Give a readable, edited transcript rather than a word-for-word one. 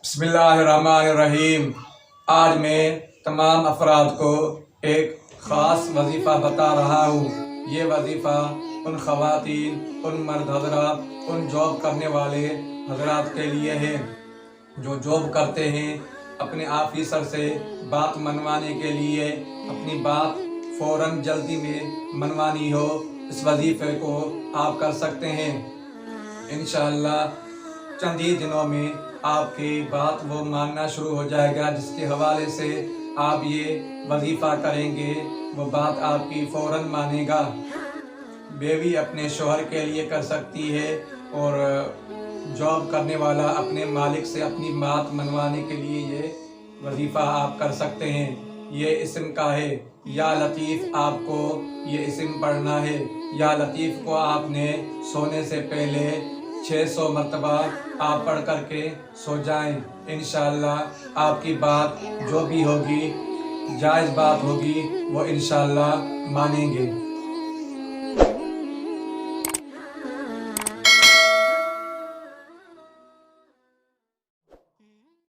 بسم اللہ الرحمن الرحیم۔ آج میں تمام افراد کو ایک خاص وظیفہ بتا رہا ہوں۔ یہ وظیفہ ان خواتین، ان مرد حضرات، ان جاب کرنے والے حضرات کے لیے ہے جو جاب کرتے ہیں۔ اپنے آفیسر سے بات منوانے کے لیے اپنی بات فوراً جلدی میں منوانی ہو، اس وظیفے کو آپ کر سکتے ہیں۔ انشاءاللہ چند ہی دنوں میں آپ کی بات وہ ماننا شروع ہو جائے گا۔ جس کے حوالے سے آپ یہ وظیفہ کریں گے وہ بات آپ کی فوراً مانے گا۔ بیوی اپنے شوہر کے لیے کر سکتی ہے اور جاب کرنے والا اپنے مالک سے اپنی بات منوانے کے لیے یہ وظیفہ آپ کر سکتے ہیں۔ یہ اسم کا ہے، یا لطیف آپ کو یہ اسم پڑھنا ہے۔ یا لطیف کو آپ نے سونے سے پہلے 600 مرتبہ آپ پڑھ کر کے سو جائیں۔ انشاءاللہ آپ کی بات جو بھی ہوگی، جائز بات ہوگی، وہ انشاءاللہ مانیں گے۔